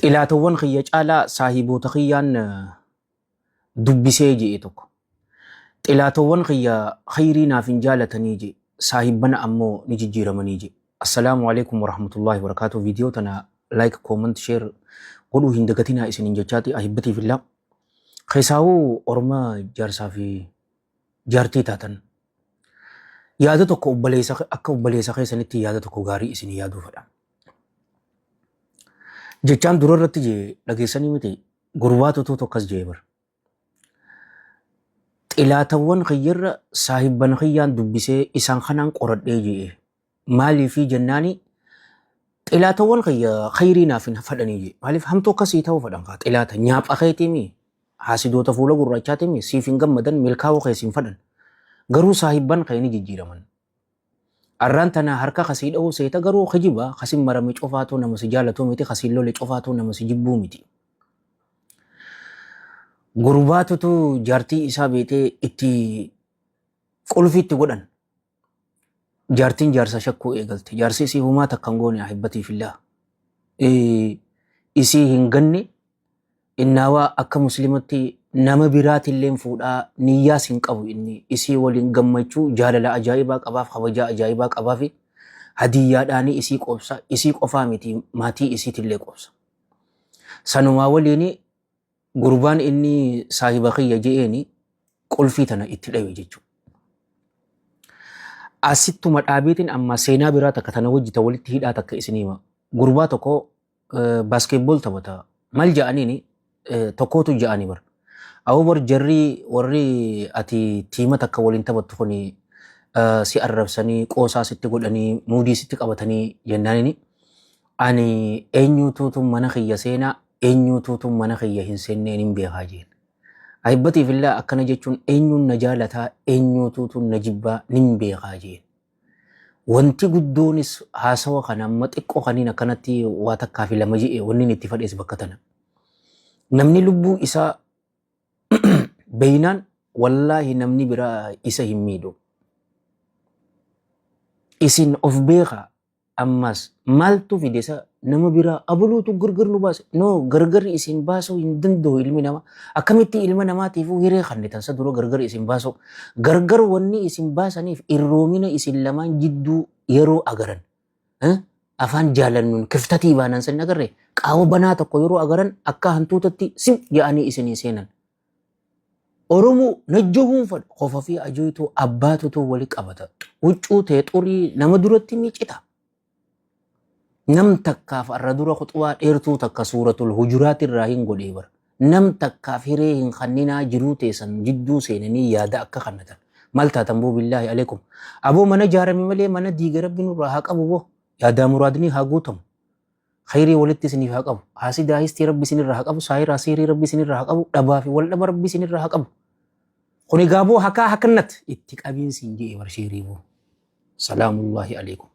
Xilaatawwan kiyya caalaa saahiboota kiyyaan dubbisee je'e tokko. Xilaatawwan kiyya khayrii naaf hin jaalatanii je saahibbana ammoo ni jijjiiramanii je. Assalaamu alaikum warahmatullahi wabarakatuh. Viidiyoo tana like, comment, share godhuu hin dagatinaa isiniin jechaati ahibbatii fillah. Keessaawuu ormaa jaarsaa fi jaartii taatan yaada tokko akka obboleessa keessanitti yaada tokko gaarii isinii yaaduu fedha. Jechaan dura irratti je dhageessanii miti gurbaatu tokkas jee bar. Xilaatawwan kiyyarra saahibban kiyyaan dubbisee isaan kanaan qoradhee jee maaliifi jennaani xilaatawwan kiyya khayrii naaf hin fedhanii jee maaliif hamtuu akkasii ta'uu fedhan kaa xilaata nyaapha keetiimi haasidoota fuula gurraachaatiimi siif hin gammadan milkaa'uu keessiin fedhan garuu saahibban kayni jijjiiraman. Arraan tana harka kasii dha'uu seeta garuu kijiba kasin marame cofaatu nama si jaalatu miti kasin lole cofaatu nama si jibbuu miti. Gurbaatutu jaartii isaa beetee itti qulfiitti godhan. Jaartiin jaarsa shakkuu eegalte. Jaarsi isii humaa takkan goone ahibbatii fillah. Isii hin ganne innaawaa akka muslimatti nama biraatilleen fuudhaa niyyaas hin qabu inni isii waliin gammachuu jaalala ajaa'ibaa qabaaf kabajaa ajaa'ibaa qabaafi hadiyyaadhaanii isii qobsa isii qofaa miti maatii isiitillee qobsa. Sanumaa waliin gurbaan inni saahiba kiyya je'eeni qulfii tana itti dhawe jechuudha. Asittuma dhaabeetiin amma seenaa biraa takka tana wajjita walitti hidhaa takka isiniima. Gurbaa tokko baaskeetbool taphata. Maal ja'aniini tokkootu ja'anii bara. Awwar jarri warri ati tiima takka waliin taphattu kuni si arrabsanii qoosaa sitti godhanii muudii sitti qabatanii jennaanini ani eenyuutuutu mana kiyya seenaa eenyuutuutu mana kiyya hin seenneen hin beekaa jeen. Ahibbatiif illaa akkana jechuun eenyuun na jaalataa eenyuutuutu na jibbaa nin beekaa jeen. Wanti guddoonis haasawa kana amma xiqqoo kaniin akkanatti waa takkaa fi lama je'e wanni itti fadhees bakka tana. Namni lubbuu isaa beeynaan wallaahi namni biraa isa hin miidhu. Isin of beekaa ammas maaltu fidesa nama biraa abuluutu gargar nu baase. No gargar isin baasuu hin danda'u ilmi namaa. Akkamitti ilma namaatiifuu hiree kannitan sa dura gargar isin baasuu. Gargar wanni isin baasaniif irroomina isin lamaan jidduu yeroo agaran. Afaan jaalannuun kiftatii baanan san agarre qaawwa banaa tokko yeroo agaran akka hantuutatti sim jedhanii isinii seenan. Oromoo najjahuun fadha qofa fi ajoyituu abbaatutu wali qabata. Huccuu ta'e xurii nama duratti miicita. Nam takkaaf arra dura khuxuwaa dheertuu takka suuratul hujuraat irraa hin godhee bara. Nam takkaaf hiree hin kanninaa jiruu teessan jidduu seenanii yaada akka kannatan. Maal taatan boo billaahi alaikum. Aboo mana jaarame malee mana diiga rabbi nurraa haa qabu boo. Yaadaa muraadni haa guutamu. Khayrii walitti isiniif haa qabu. Haasidaa histii rabbi isinirraa haa qabu. Saayiraa siirii rabbi isinirraa haa qabu. Dhabaa fi wal dhaba rabbi isinirraa haa qabu. Kuni gaaboo hakaa hakannat itti qabiinsi hin je'e barsheerii boo. Salaamullaahi alaikum.